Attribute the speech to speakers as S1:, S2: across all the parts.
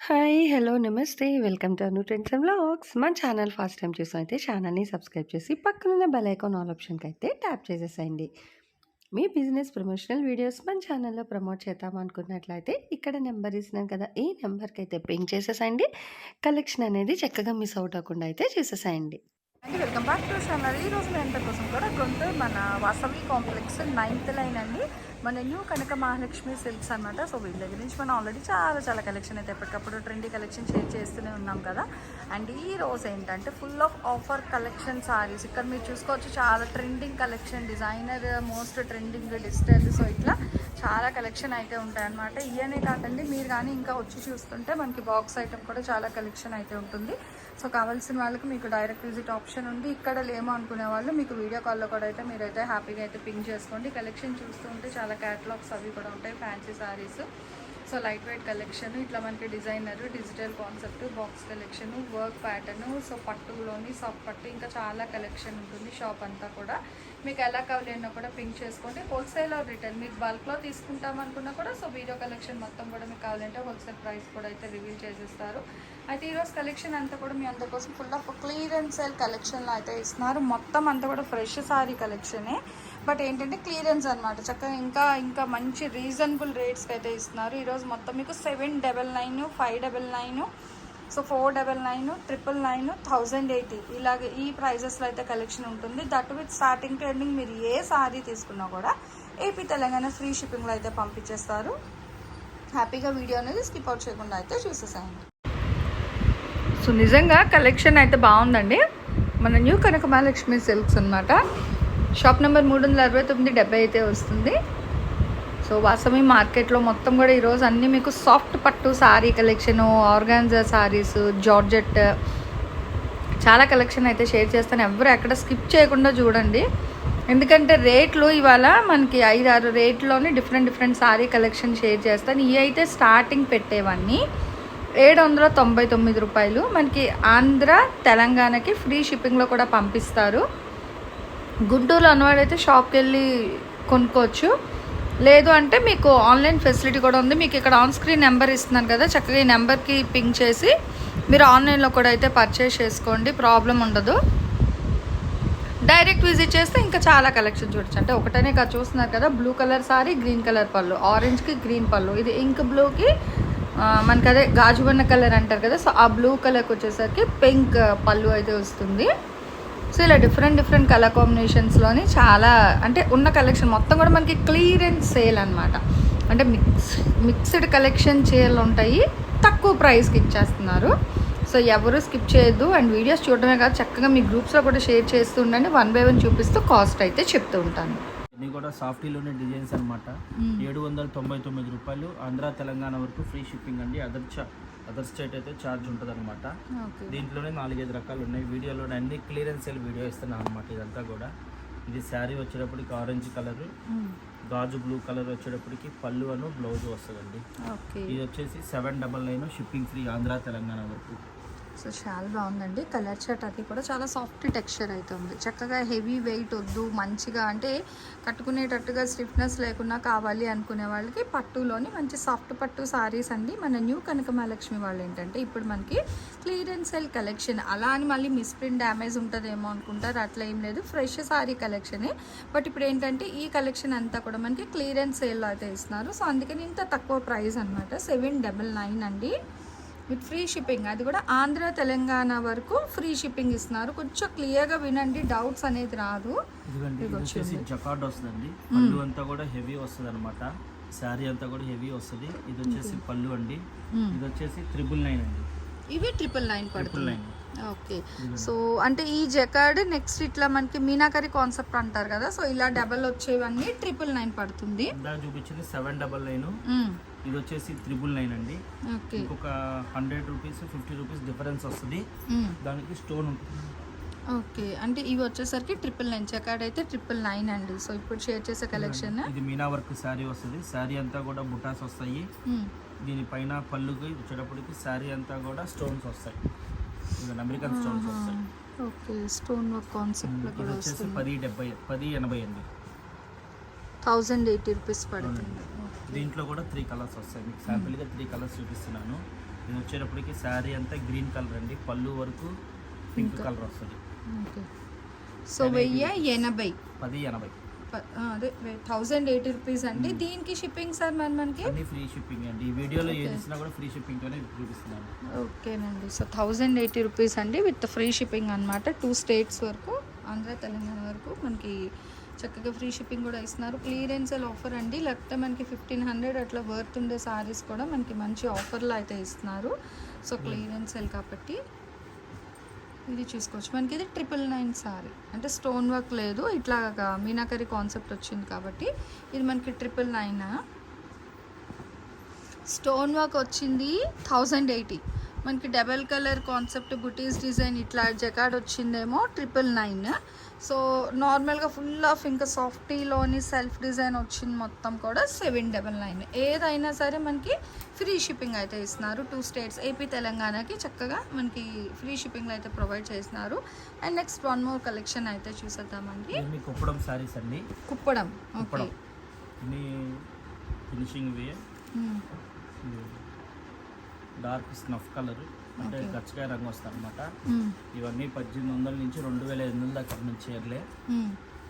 S1: Hi! Hello! నమస్తే. Welcome to Anu trends and vlogs. మన channel first time చూసినైతే ఛానల్‌ని subscribe చేసి పక్కనున్న బెల్ ఐకాన్ ఆల్ ఆప్షన్‌కైతే ట్యాప్ చేసేసేయండి. మీ బిజినెస్ ప్రమోషనల్ వీడియోస్ మన ఛానల్‌లో ప్రమోట్ చేద్దామనుకున్నట్లయితే ఇక్కడ నెంబర్ ఇస్తున్నాను కదా! ఈ నెంబర్‌కైతే పింగ్ చేసేసేయండి. కలెక్షన్ అనేది చక్కగా మిస్ అవుట్ అవ్వకుండా అయితే చూసేసేయండి.
S2: అండి వెల్కమ్ బ్యాక్ టు ఛానల్. ఈరోజు మీ అందరి కోసం కూడా గుంటూరు మన వాసవి కాంప్లెక్స్ 9th లైన్ అండి. మన న్యూ కనక మహాలక్ష్మి సిల్క్స్ అనమాట. సో వీళ్ళ దగ్గర నుంచి మనం ఆల్రెడీ చాలా కలెక్షన్ అయితే ఎప్పటికప్పుడు ట్రెండీ కలెక్షన్ షేర్ చేస్తూనే ఉన్నాం కదా. అండ్ ఈ రోజు ఏంటంటే full of offer collection saris ఇక్కడ మీరు చూసుకోవచ్చు. చాలా trending collection, designer, most trending, digital, so ఇట్లా చాలా కలెక్షన్ అయితే ఉంటాయన్నమాట. ఇవన్నీ కాదండి, మీరు కానీ ఇంకా వచ్చి చూస్తుంటే మనకి బాక్స్ ఐటమ్ కూడా చాలా కలెక్షన్ అయితే ఉంటుంది. సో కావాల్సిన వాళ్ళకి మీకు డైరెక్ట్ విజిట్ ఆప్షన్ ఉంది. ఇక్కడ లేమో అనుకునే వాళ్ళు మీకు వీడియో కాల్లో కూడా అయితే మీరైతే హ్యాపీగా అయితే పింక్ చేసుకోండి. కలెక్షన్ చూస్తూ ఉంటే చాలా క్యాటలాగ్స్ అవి కూడా ఉంటాయి, fancy saris. So light weight collection, ఇట్లా మనకి designer, digital concept, box collection, work pattern, so పట్టులోని సాఫ్ట్ పట్టు, ఇంకా చాలా కలెక్షన్ ఉంటుంది. షాప్ అంతా కూడా మీకు ఎలా కావాలన్నా కూడా పింక్ చేసుకోండి. హోల్సేల్ ఆర్ రిటైల్ మీకు బల్క్లో తీసుకుంటాం అనుకున్నా కూడా సో వీడియో కలెక్షన్ మొత్తం కూడా మీకు కావాలంటే హోల్సేల్ ప్రైస్ కూడా అయితే రివీల్ చేసేస్తారు. అయితే ఈరోజు కలెక్షన్ అంతా కూడా మీ అందరి కోసం ఫుల్ ఆఫ్ క్లియరెన్స్ సేల్ కలెక్షన్లో అయితే ఇస్తున్నారు. మొత్తం అంతా కూడా ఫ్రెష్ సారీ కలెక్షనే, బట్ ఏంటంటే క్లియరెన్స్ అనమాట. చక్కగా ఇంకా మంచి రీజనబుల్ రేట్స్కి అయితే ఇస్తున్నారు. ఈరోజు మొత్తం మీకు 799, 599, సో 499, 999, 1080 ఇలాగే ఈ ప్రైజెస్లో అయితే కలెక్షన్ ఉంటుంది. దట్ విత్ స్టార్టింగ్ ట్రెండింగ్ మీరు ఏ సారీ తీసుకున్నా కూడా ఏపీ తెలంగాణ ఫ్రీ షిప్పింగ్లో అయితే పంపించేస్తారు. హ్యాపీగా వీడియో అనేది స్కిప్ అవుట్ చేయకుండా అయితే చూసేసాయండి. సో నిజంగా కలెక్షన్ అయితే బాగుందండి. మన న్యూ కనక మహాలక్ష్మి సిల్క్స్ అనమాట. షాప్ నెంబర్ 369-70 అయితే వస్తుంది. సో వాసవి మార్కెట్లో మొత్తం కూడా ఈరోజు అన్నీ మీకు సాఫ్ట్ పట్టు sorry collection, organza saris, georgette, చాలా కలెక్షన్ అయితే షేర్ చేస్తాను. ఎవరు ఎక్కడ స్కిప్ చేయకుండా చూడండి. ఎందుకంటే రేట్లు ఇవాళ మనకి 5-6 రేట్లోనే డిఫరెంట్ సారీ కలెక్షన్ షేర్ చేస్తాను. ఇవి అయితే స్టార్టింగ్ పెట్టేవన్నీ 799 రూపాయలు. మనకి ఆంధ్ర, తెలంగాణకి ఫ్రీ షిప్పింగ్లో కూడా పంపిస్తారు. గుంటూరులో ఉన్నవాడైతే షాప్కి వెళ్ళి కొనుక్కోవచ్చు. లేదు అంటే మీకు ఆన్లైన్ ఫెసిలిటీ కూడా ఉంది. మీకు ఇక్కడ ఆన్ స్క్రీన్ నెంబర్ ఇస్తున్నాను కదా, చక్కగా ఈ నెంబర్కి పింక్ చేసి మీరు ఆన్లైన్లో కూడా అయితే పర్చేస్ చేసుకోండి, ప్రాబ్లం ఉండదు. డైరెక్ట్ విజిట్ చేస్తే ఇంకా చాలా కలెక్షన్ చూడొచ్చు. అంటే ఒకటనే కాదు, చూస్తున్నారు కదా, blue colour sorry, green colour పళ్ళు, ఆరెంజ్కి గ్రీన్ పళ్ళు, ఇది ఇంక్ బ్లూకి మనకి అదే గాజువన్న కలర్ అంటారు కదా, సో ఆ బ్లూ కలర్కి వచ్చేసరికి పింక్ పళ్ళు అయితే వస్తుంది. సో ఇలా డిఫరెంట్ కలర్ కాంబినేషన్స్లోని చాలా అంటే ఉన్న కలెక్షన్ మొత్తం కూడా మనకి క్లియరెన్స్ సేల్ అనమాట. అంటే మిక్స్డ్ కలెక్షన్ చీరలు ఉంటాయి, తక్కువ ప్రైస్కి ఇచ్చేస్తున్నారు. సో ఎవరు స్కిప్ చేయొద్దు. అండ్ వీడియోస్ చూడడమే కాదు, చక్కగా మీ గ్రూప్స్లో కూడా షేర్ చేస్తూ ఉండండి. 1 by 1 చూపిస్తూ కాస్ట్ అయితే చెప్తూ ఉంటాను.
S3: ఇవి కూడా సాఫ్టీలోనే డిజైన్స్ అనమాట. 799 రూపాయలు. ఆంధ్ర తెలంగాణ వరకు ఫ్రీ షిప్పింగ్ అండి. అదర్ స్టేట్ అయితే ఛార్జ్ ఉంటుంది అనమాట. దీంట్లోనే 4-5 రకాలు ఉన్నాయి. వీడియోలోనే అన్ని క్లియరెన్స్ సేల్ వీడియో ఇస్తున్నాను అనమాట. ఇదంతా కూడా ఇది శారీ వచ్చేటప్పటికి ఆరెంజ్ కలర్, గాజు బ్లూ కలర్ వచ్చేటప్పటికి పళ్ళు అను బ్లౌజ్ వస్తుందండి. ఇది వచ్చేసి 799 షిప్పింగ్ ఫ్రీ ఆంధ్ర తెలంగాణ వరకు.
S2: సో చాలా బాగుందండి. కలర్ షర్ట్ అది కూడా చాలా సాఫ్ట్ టెక్స్చర్ అయితే ఉంది. చక్కగా హెవీ వెయిట్ వద్దు, మంచిగా అంటే కట్టుకునేటట్టుగా స్టిఫ్నెస్ లేకుండా కావాలి అనుకునే వాళ్ళకి పట్టులోని మంచి సాఫ్ట్ పట్టు సారీస్ అండి. మన న్యూ కనక మహాలక్ష్మి వాళ్ళు ఏంటంటే ఇప్పుడు మనకి క్లియరెన్స్ సేల్ కలెక్షన్, అలా అని మళ్ళీ మిస్ప్రింట్ డ్యామేజ్ ఉంటుందేమో అనుకుంటారు, అట్లా ఏం లేదు, ఫ్రెష్ సారీ కలెక్షనే. బట్ ఇప్పుడు ఏంటంటే ఈ కలెక్షన్ అంతా కూడా మనకి క్లియరెన్స్ సేల్లో అయితే ఇస్తున్నారు. సో అందుకని ఇంత తక్కువ ప్రైస్ అనమాట. 799 అండి విత్ ఫ్రీ షిప్పింగ్. అది కూడా ఆంధ్ర తెలంగాణ వరకు ఫ్రీ షిప్పింగ్ ఇస్తున్నారు. కొంచెం క్లియర్గా వినండి, డౌట్స్ అనేది రాదు.
S3: ఇది వచ్చేసి జకార్డ్ వస్తుందండి. పళ్ళు అంతా కూడా హెవీ వస్తుంది అనమాట. శారీ అంతా కూడా హెవీ వస్తుంది. ఇది వచ్చేసి పళ్ళు అండి. ఇది వచ్చేసి 999 అండి.
S2: ఇవి 999 పడుతుంది. ఓకే. సో అంటే ఈ జకార్డ్ నెక్స్ట్ ఇట్లా మనకి మీనాకరి కాన్సెప్ట్ అంటారు కదా, సో ఇలా డబల్ వచ్చేవన్నీ 999 పడుతుంది.
S3: ఇందాక చూపించింది 799. ఇది వచ్చేసి 999 అండి. ఇంకొక 100 రూపీస్ 50 రూపీస్ డిఫరెన్స్ వస్తుంది. దానికి స్టోన్ ఉంటుంది.
S2: ఓకే, అంటే ఇవి వచ్చేసరికి 999, జకార్డ్ అయితే 999 అండి. సో ఇప్పుడు షేర్ చేసే కలెక్షన్
S3: ఇది మీనా వర్క్ శారీ వస్తుంది. శారీ అంతా కూడా బుటాస్ వస్తాయి. దీనిపైన పళ్ళుకి వచ్చేటప్పటికి శారీ అంతా కూడా స్టోన్స్ వస్తాయి, అమెరికన్ స్టోన్స్ వస్తాయి.
S2: ఓకే, స్టోన్ వర్క్ కాన్సెప్ట్ లో కూడా
S3: వచ్చేసి 1080 అండి.
S2: 1080 రూపీస్ పడుతుంది.
S3: దీంట్లో కూడా 3 కలర్స్ వస్తాయి. మీకు శాంపిల్గా 3 కలర్స్ చూపిస్తున్నాను. ఇది వచ్చేటప్పటికి శారీ అంతా గ్రీన్ కలర్ అండి, పళ్ళు వరకు పింక్ కలర్ వస్తుంది.
S2: ఓకే. సో 1080
S3: 1080
S2: అదే 1080 రూపీస్ అండి. దీనికి షిప్పింగ్ సార్ మనకి
S3: అన్ని ఫ్రీ షిప్పింగ్ అండి. ఈ వీడియోలో ఏది ఇచ్చినా కూడా ఫ్రీ షిప్పింగ్తోనే చూపిస్తున్నాను.
S2: ఓకేనండి. సో 1080 రూపీస్ అండి విత్ ఫ్రీ షిప్పింగ్ అనమాట. 2 స్టేట్స్ వరకు, ఆంధ్ర తెలంగాణ వరకు మనకి చక్కగా ఫ్రీ షిప్పింగ్ కూడా ఇస్తున్నారు. క్లియరెన్స్ ఆఫర్ అండి, లేకపోతే మనకి 1500 అట్లా వర్త్ ఉండే సారీస్ కూడా మనకి మంచి ఆఫర్లో అయితే ఇస్తున్నారు. సో క్లియరెన్స్ సెల్ కాబట్టి ఇది చూసుకోవచ్చు. మనకి ఇది 999 సారీ, అంటే స్టోన్ వర్క్ లేదు, ఇట్లా మీనాకరీ కాన్సెప్ట్ వచ్చింది కాబట్టి ఇది మనకి 999. స్టోన్ వర్క్ వచ్చింది 1080. మనకి డబల్ కలర్ కాన్సెప్ట్ బుటీస్ డిజైన్ ఇట్లా జకాడ్ వచ్చిందేమో 999. సో నార్మల్గా ఫుల్ ఆఫ్ ఇంకా సాఫ్టీలోని సెల్ఫ్ డిజైన్ వచ్చింది మొత్తం కూడా 799. ఏదైనా సరే మనకి ఫ్రీ షిప్పింగ్ అయితే ఇస్తున్నారు. 2 స్టేట్స్ ఏపీ తెలంగాణకి చక్కగా మనకి ఫ్రీ షిప్పింగ్లో అయితే ప్రొవైడ్ చేస్తున్నారు. అండ్ నెక్స్ట్ 1 మోర్ కలెక్షన్ అయితే చూసేద్దామండి.
S3: కుప్పడం సారీస్ అండి.
S2: కుప్పడం ఓకే.
S3: ఇన్ని ఫినిషింగ్ వే డార్క్ స్నఫ్ కలర్ అంటే గచ్చకాయ రంగు వస్తుంది అనమాట. ఇవన్నీ 1800 నుంచి 2500 దాకా నుంచి చీరలే.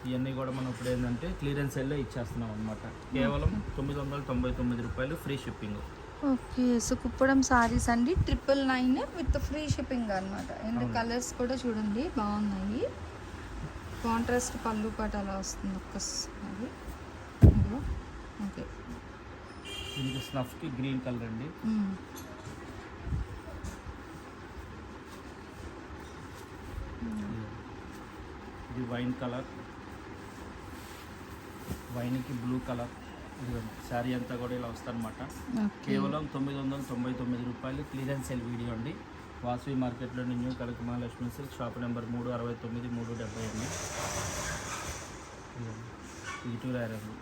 S3: ఇవన్నీ కూడా మనం ఇప్పుడు ఏంటంటే క్లియరెన్స్ సెల్లో ఇచ్చేస్తున్నాం అనమాట. కేవలం 999 రూపాయలు free shipping.
S2: Okay. So Kuppadam saris అండి 999 విత్ ఫ్రీ షిప్పింగ్ అనమాట. అండ్ కలర్స్ కూడా చూడండి బాగున్నాయి. కాంట్రాస్ట్ పళ్ళు పాట అలా వస్తుంది ఒక్కసారి. ఓకే.
S3: దీనికి స్నఫ్కి గ్రీన్ కలర్ అండి. ఇది వైన్ కలర్, వైన్కి బ్లూ కలర్. ఇదిగోండి శారీ అంతా కూడా ఇలా వస్తుందన్నమాట. కేవలం 999 రూపాయలు క్లియరెన్స్ సెల్ వీడియో అండి. వాసవి మార్కెట్లోని న్యూ కనక మహాలక్ష్మి సిల్క్, షాప్ నెంబర్ 369 370 అండి. ఇది టూరారండి.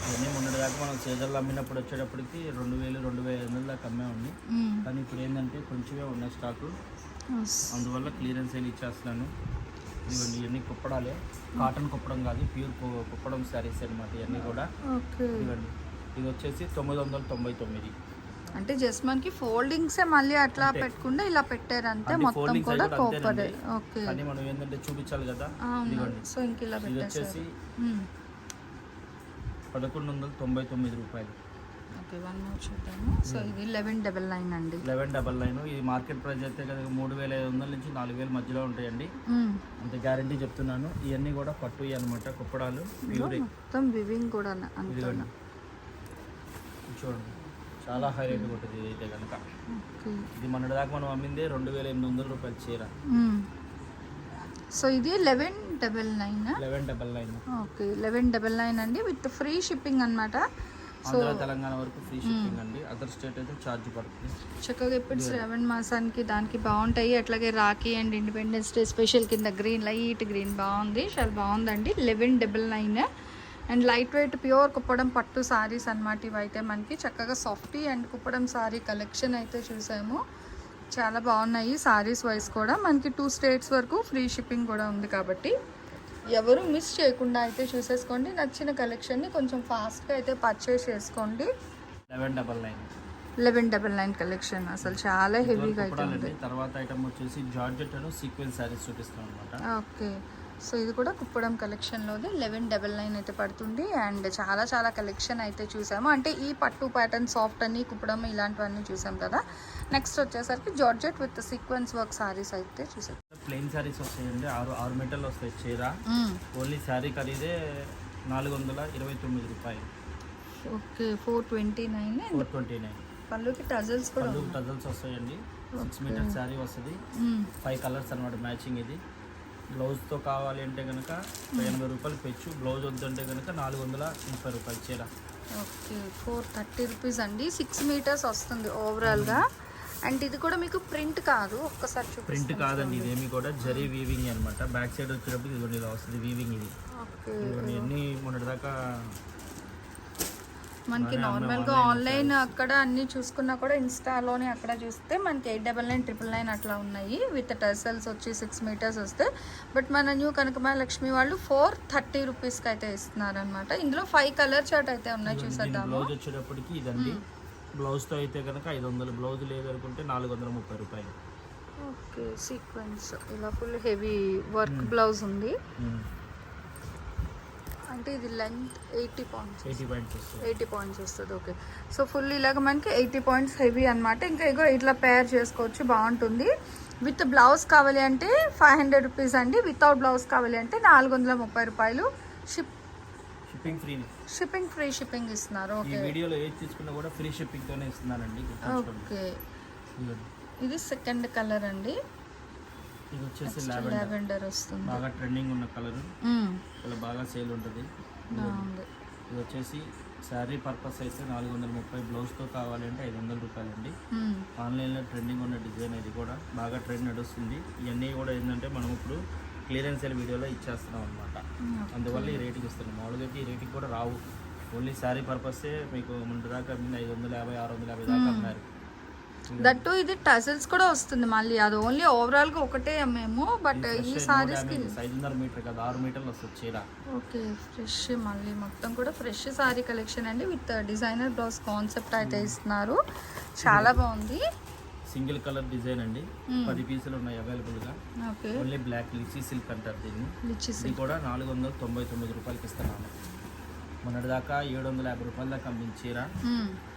S3: ఇవన్నీ మొన్నటి దాకా మనం సీజన్లో అమ్మినప్పుడు వచ్చేటప్పటికి 2000 2500 దాకా అమ్మామండి. కానీ ఇప్పుడు ఏంటంటే కొంచెమే ఉన్నాయి స్టాకు, అందువల్ల క్లియరెన్స్ సేల్ ఇచ్చేస్తున్నాను. ఇవన్నీ ఇవన్నీ కుప్పడాలే, కాటన్ కుప్పడం కాదు, ప్యూర్ కుప్పడం శారీస్ అనమాట ఇవన్నీ కూడా. ఇవన్నీ ఇది వచ్చేసి 999.
S2: అంటే జస్ట్ మనకి ఫోల్డింగ్స్ మళ్ళీ అట్లా పెట్టుకుంటే ఇలా పెట్టారు అంతే, మొత్తం కూడా కోపర్. ఓకే.
S3: కానీ మనం ఏంటంటే చూపించాలి కదా.
S2: సో ఇంక ఇలా
S3: ఇది వచ్చేసి 1199 రూపాయలు.
S2: ఓకే. 1 మోర్ చూద్దాము. సో ఇది 1199 అండి.
S3: 1199. ఇది మార్కెట్ ప్రైస్ అయితే కదా 3500 నుంచి 4000 మధ్యలో ఉంటాయండి. అంత గ్యారంటీ చెప్తున్నాను. ఇవన్నీ కూడా పట్టు అనమాట, కుప్పడాలు ప్యూర్.
S2: మొత్తం వివింగ్ కూడా
S3: చూడండి చాలా హై రేట్ ఉంటుంది ఇది అయితే కనుక. ఇది మొన్నటి దాకా మనం అమ్మిందే 2800 రూపాయలు చీర.
S2: సో ఇది 1199. ఓకే. 1199 అండి విత్ ఫ్రీ షిప్పింగ్ అనమాట.
S3: ఆంధ్ర తెలంగాణ వరకు ఫ్రీ షిప్పింగ్ అండి. అదర్ స్టేట్ అయితే ఛార్జ్ పడుతుంది.
S2: చక్కగా ఇప్పుడు శ్రావణ మాసానికి దానికి బాగుంటాయి. అట్లాగే Rakhi and independence day special కింద గ్రీన్, లైట్ గ్రీన్ బాగుంది, చాలా బాగుందండి. 1199. And light weight pure Kuppadam పట్టు సారీస్ అనమాట. ఇవైతే మనకి చక్కగా softy and Kuppadam sorry collection అయితే చూసాము. చాలా బాగున్నాయి సారీస్ వైస్ కూడా. మనకి 2 స్టేట్స్ వరకు ఫ్రీ షిప్పింగ్ కూడా ఉంది కాబట్టి ఎవరు మిస్ చేయకుండా అయితే చూసేసుకోండి. నచ్చిన కలెక్షన్ని కొంచెం ఫాస్ట్గా అయితే పర్చేస్ చేసుకోండి. 1199 కలెక్షన్ అసలు చాలా హెవీగా అయితే ఉంది.
S3: తర్వాత ఐటమ్ వచ్చేసి జార్జెట్ అండ్ సీక్వెన్స్ సారీస్ చూపిస్తాం అనమాట.
S2: ఓకే. సో ఇది కూడా కుప్పడం కలెక్షన్లోది 1199 అయితే పడుతుంది. అండ్ చాలా చాలా కలెక్షన్ అయితే చూసాము. అంటే ఈ పట్టు ప్యాటర్న్ సాఫ్ట్ అని కుప్పడం ఇలాంటివన్నీ చూసాం కదా. నెక్స్ట్ వచ్చేసరికి georgette with sequence work saris అయితే చూసాం.
S3: ప్లెయిన్ సారీస్ వస్తాయండి, 6 మీటర్లు వస్తాయి చీర. ఓన్లీ శారీ ఖరీదే 429 రూపాయలు.
S2: ఓకే. 429. పళ్ళుకి టజల్స్ కూడా,
S3: టజల్స్ వస్తాయండి. 6 మీటర్ శారీ వస్తుంది, 5 కలర్స్ అనమాట మ్యాచింగ్. ఇది బ్లౌజ్తో కావాలి అంటే కనుక 80 రూపాయలు పెచ్చు, బ్లౌజ్ వద్దంటే కనుక 430 రూపాయలు చీర.
S2: ఓకే. 430 రూపీస్ అండి. 6 మీటర్స్ వస్తుంది ఓవరాల్గా. అండ్ ఇది కూడా మీకు ప్రింట్ కాదు, ఒక్కసారి
S3: ప్రింట్ కాదండి, ఇదేమి కూడా జరీ వీవింగ్ అనమాట. బ్యాక్ సైడ్ వచ్చేటప్పుడు ఇది ఇలా వస్తుంది వీవింగ్. ఇది ఇవన్నీ మొన్నటి దాకా
S2: మనకి నార్మల్గా ఆన్లైన్ అక్కడ అన్నీ చూసుకున్నా కూడా ఇన్స్టాలోని అక్కడ చూస్తే మనకి 899 999 అట్లా ఉన్నాయి. విత్ టెసల్స్ వచ్చి 6 మీటర్స్ వస్తే. బట్ మన న్యూ కనకమహాలక్ష్మి వాళ్ళు 430 రూపీస్కి అయితే ఇస్తున్నారు అనమాట. ఇందులో 5 కలర్ చార్ట్ అయితే ఉన్నాయి, చూసేద్దాము.
S3: బ్లౌజ్ వచ్చేటప్పటికి ఇదండి బ్లౌజ్తో అయితే కనుక 500, బ్లౌజ్ లేదనుకుంటే 430 రూపాయలు.
S2: ఓకే, సీక్వెన్స్ ఇలా ఫుల్ హెవీ వర్క్ బ్లౌజ్ ఉంది. అంటే ఇది లెంత్ 80 పాయింట్స్ 80 పాయింట్స్ వస్తుంది. ఓకే, సో ఫుల్ ఇలాగ మనకి 80 పాయింట్స్ హెవీ అనమాట. ఇంకా ఇగో ఇట్లా పేర్ చేసుకోవచ్చు, బాగుంటుంది. విత్ బ్లౌజ్ కావాలి అంటే 500 రూపీస్ అండి. వితౌట్ బ్లౌజ్ కావాలి అంటే 430 రూపాయలు. షిప్పింగ్ ఫ్రీ షిప్పింగ్ ఇస్తున్నారు.
S3: ఈ వీడియోలో ఏది తీసుకున్నా కూడా ఫ్రీ షిప్పింగ్ తోనే ఇస్తున్నానండి.
S2: ఓకే, ఇది సెకండ్ కలర్ అండి.
S3: ఇది వచ్చేసి
S2: లావెండర్ వస్తుంది,
S3: బాగా ట్రెండింగ్ ఉన్న కలర్, చాలా బాగా సేల్ ఉంటుంది. ఇది వచ్చేసి శారీ పర్పస్ అయితే 430, బ్లౌజ్తో కావాలి అంటే 500 రూపాయలు అండి. ఆన్లైన్లో ట్రెండింగ్ ఉన్న డిజైన్, ఇది కూడా బాగా ట్రెండ్ నడుస్తుంది. ఇవన్నీ కూడా ఏంటంటే మనం ఇప్పుడు క్లియరెన్స్ సేల్ వీడియోలో ఇచ్చేస్తున్నాం అనమాట. అందువల్ల ఈ రేటుకి ఇస్తున్నాం. మామూలుగా ఈ రేటుకి కూడా రావు. ఓన్లీ శారీ పర్పసే మీకు ముందు దాకా 550, 650 దాకా అన్నారు.
S2: దట్టు ఇది టజల్స్ కూడా వస్తుంది మళ్ళీ. అది ఓన్లీ ఓవరాల్ గా ఒకటే మేము, బట్ ఈ సారీస్ కి
S3: 5.5 మీటర్ కదా, 6 మీటర్లు వస్తుంది చీర.
S2: ఓకే, ఫ్రెష్ మళ్ళీ మొత్తం కూడా ఫ్రెష్ సారీ కలెక్షన్ అండి. విత్ డిజైనర్ బ్లౌజ్ కాన్సెప్ట్ అయితే ఇస్తున్నారు, చాలా బాగుంది.
S3: సింగిల్ కలర్ డిజైన్ అండి, 10 పీసులు ఉన్నాయి అవైలబుల్ గా.
S2: Okay,
S3: only black litchi silk అంటారు దీన్ని. ఇది కూడా 499 రూపాయలకి ఇస్తున్నాను. మొన్నటి దాకా 750 రూపాయల దాకా అమ్మిన చీర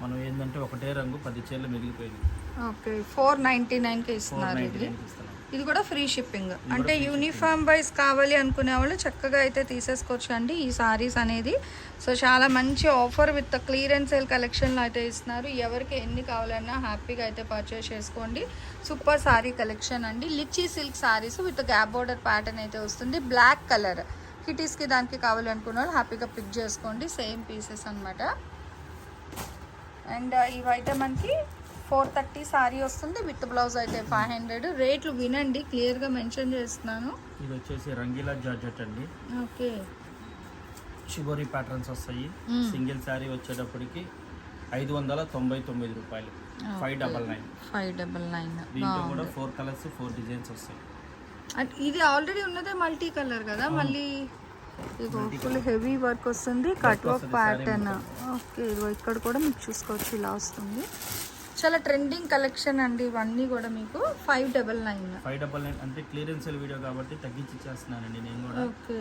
S3: మనం ఏంటంటే ఒకటే రంగు 10 చీరలు మిగిలిపోయింది.
S2: ఓకే, 499కి ఇస్తున్నారు. ఇది కూడా ఫ్రీ షిప్పింగ్. అంటే యూనిఫామ్ వైజ్ కావాలి అనుకునే వాళ్ళు చక్కగా అయితే తీసేసుకోవచ్చు అండి ఈ సారీస్ అనేది. సో చాలా మంచి ఆఫర్ విత్ క్లియరెన్స్ సేల్ కలెక్షన్లో అయితే ఇస్తున్నారు. ఎవరికి ఎన్ని కావాలన్నా హ్యాపీగా అయితే పర్చేస్ చేసుకోండి. సూపర్ సారీ కలెక్షన్ అండి. Lychee silk saris with gap border pattern అయితే వస్తుంది. బ్లాక్ కలర్ కిటీస్కి దానికి కావాలి అనుకున్న వాళ్ళు హ్యాపీగా పిక్ చేసుకోండి. సేమ్ పీసెస్ అనమాట. అండ్ ఇవైతే మనకి 430 సారీ వస్తుంది. విత్ బ్లౌజ్ అయితే 500. రేట్లు వినండి, క్లియర్గా మెన్షన్ చేస్తున్నాను.
S3: ఇది వచ్చేసి రంగీలా జార్జెట్ అండి.
S2: ఓకే,
S3: షిబోరి ప్యాటర్న్స్ వస్తాయి. సింగిల్ శారీ వచ్చేటప్పటికి 599 రూపాయలు. 599. దీంట్లో కూడా 4 కలర్స్ 4 డిజైన్స్ వస్తాయి.
S2: ఇది ఆల్రెడీ ఉన్నదే మల్టీ కలర్ కదా, మళ్ళీ ఇగో ఫుల్ హెవీ వర్క్ వస్తుంది, కట్ వర్క్ ప్యాటర్న్. ఓకే, ఇగో ఇక్కడ కూడా మీకు చూసుకోవచ్చు, ఇలా వస్తుంది. చాలా ట్రెండింగ్ కలెక్షన్ అండి ఇవన్నీ కూడా. మీకు 599
S3: అంటే క్లియరెన్స్ వీడియో కాబట్టి తగ్గించి ఇచ్చేస్తున్నానండి నేను కూడా.
S2: ఓకే,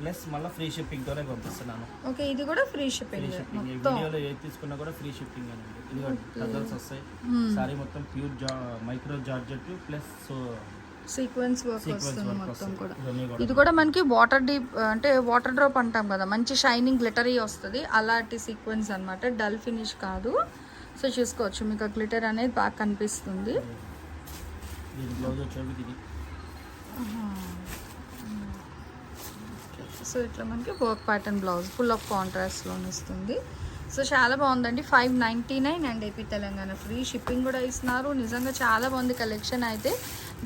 S3: ప్లస్ మళ్ళీ ఫ్రీ షిప్పింగ్ తోనే పంపిస్తున్నాను.
S2: ఓకే, ఇది కూడా ఫ్రీ షిప్పింగ్.
S3: వీడియోలో ఏది తీసుకున్నా కూడా ఫ్రీ షిప్పింగ్ అండి. ఇది టజల్స్ వస్తాయి. సారీ మొత్తం pure micro georgette plus
S2: sequence work వస్తుంది మొత్తం కూడా. ఇది కూడా మనకి వాటర్ డీప్ అంటే వాటర్ డ్రాప్ అంటాం కదా, మంచి షైనింగ్ గ్లిటరీ వస్తుంది. అలాంటి సీక్వెన్స్ అనమాట, డల్ ఫినిష్ కాదు. సో చూసుకోవచ్చు, మీకు గ్లిటర్ అనేది బాగా కనిపిస్తుంది. సో ఇట్లా మనకి work pattern blouse full of కాంట్రాస్ట్లో ఇస్తుంది. సో చాలా బాగుందండి. 599 and AP Telangana free shipping కూడా ఇస్తున్నారు. నిజంగా చాలా బాగుంది కలెక్షన్ అయితే,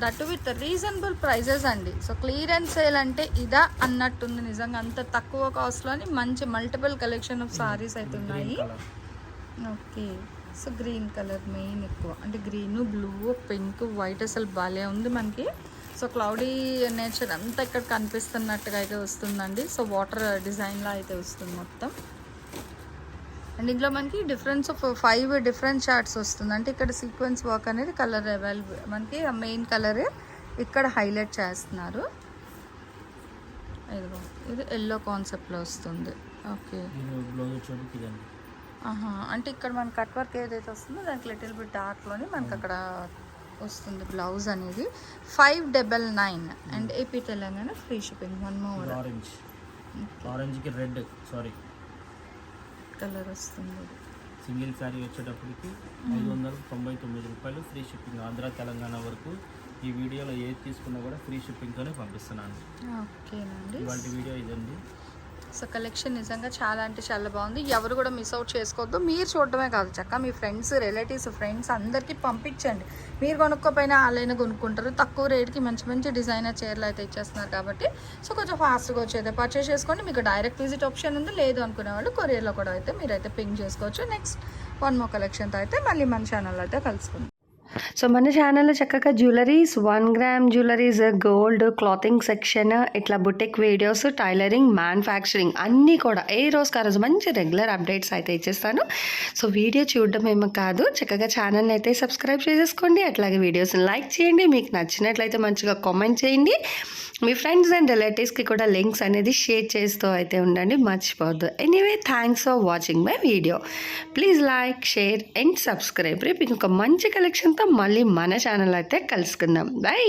S2: దట్ విత్ రీజనబుల్ ప్రైజెస్ అండి. సో క్లియరెన్స్ సేల్ అంటే ఇదా అన్నట్టుంది. నిజంగా అంత తక్కువ కాస్ట్లోని మంచి మల్టిపుల్ కలెక్షన్ ఆఫ్ సారీస్ అయితే ఉన్నాయి. Okay, so green colour main ఎక్కువ, అంటే గ్రీన్, బ్లూ, పింక్, వైట్ అసలు భలే ఉంది మనకి. సో క్లౌడీ నేచర్ అంతా ఇక్కడ కనిపిస్తున్నట్టుగా అయితే వస్తుందండి. సో వాటర్ డిజైన్లా అయితే వస్తుంది మొత్తం. అండ్ ఇందులో మనకి డిఫరెన్స్ ఆఫ్ 5 డిఫరెంట్ చార్ట్స్ వస్తుంది. అంటే ఇక్కడ సీక్వెన్స్ వర్క్ అనేది కలర్ అవైలబుల్ మనకి, మెయిన్ కలర్ ఇక్కడ హైలైట్ చేస్తున్నారు. ఇదిగో ఇది ఎల్లో కాన్సెప్ట్లో వస్తుంది. ఓకే, అంటే ఇక్కడ మన కట్ వర్క్ ఏదైతే వస్తుందో దానికి లిటిల్ బిట్ డార్క్లోని మనకి అక్కడ వస్తుంది బ్లౌజ్ అనేది. 599 and AP Telangana free shipping. One more
S3: ఆరెంజ్కి రెడ్
S2: కలర్ వస్తుంది.
S3: సింగిల్ శారీ వచ్చేటప్పటికి 599 రూపాయలు ఫ్రీ షిప్పింగ్. ఆంధ్ర తెలంగాణ వరకు ఈ వీడియోలో ఏది తీసుకున్నా కూడా ఫ్రీ షిప్పింగ్తోనే పంపిస్తున్నాను.
S2: ఓకేనండి,
S3: ఇవాళ వీడియో ఇదండి.
S2: సో కలెక్షన్ నిజంగా చాలా అంటే చాలా బాగుంది. ఎవరు కూడా మిస్ అవుట్ చేసుకోవద్దు. మీరు చూడటమే కాదు, చక్కగా మీ ఫ్రెండ్స్, రిలేటివ్స్, ఫ్రెండ్స్ అందరికీ పంపించండి. మీరు కొనుక్కోపోయినా వాళ్ళైనా కొనుక్కుంటారు. తక్కువ రేట్కి మంచి మంచి డిజైనర్ చీరలు అయితే ఇచ్చేస్తున్నారు కాబట్టి సో కొంచెం ఫాస్ట్గా వచ్చేది పర్చేస్ చేసుకోండి. మీకు డైరెక్ట్ విజిట్ ఆప్షన్ ఉంది, లేదు అనుకునే వాళ్ళు కొరియర్లో కూడా అయితే మీరైతే పింక్ చేసుకోవచ్చు. నెక్స్ట్ 1 మోర్ కలెక్షన్తో అయితే మళ్ళీ మన ఛానల్లో అయితే కలుసుకుందాం.
S1: సో మన ఛానల్లో చక్కగా jewelleries, 1 gram jewelleries, gold, clothing section, ఇట్లా బుటిక్ వీడియోస్, టైలరింగ్, మ్యానుఫ్యాక్చరింగ్ అన్నీ కూడా ఏ రోజుకి ఆ రోజు మంచి రెగ్యులర్ అప్డేట్స్ అయితే ఇచ్చేస్తాను. సో వీడియో చూడడం ఏమో కాదు, చక్కగా ఛానల్ని అయితే సబ్స్క్రైబ్ చేసేసుకోండి. అట్లాగే వీడియోస్ని లైక్ చేయండి. మీకు నచ్చినట్లయితే మంచిగా కామెంట్ చేయండి. మీ ఫ్రెండ్స్ అండ్ రిలేటివ్స్కి కూడా లింక్స్ అనేది షేర్ చేస్తూ అయితే ఉండండి, మర్చిపోవద్దు. Anyway, thanks for watching my video. Please like, share and subscribe. రేపు ఇంకొక మంచి కలెక్షన్తో మళ్ళీ మన ఛానల్ అయితే కలుసుకుందాం. బై.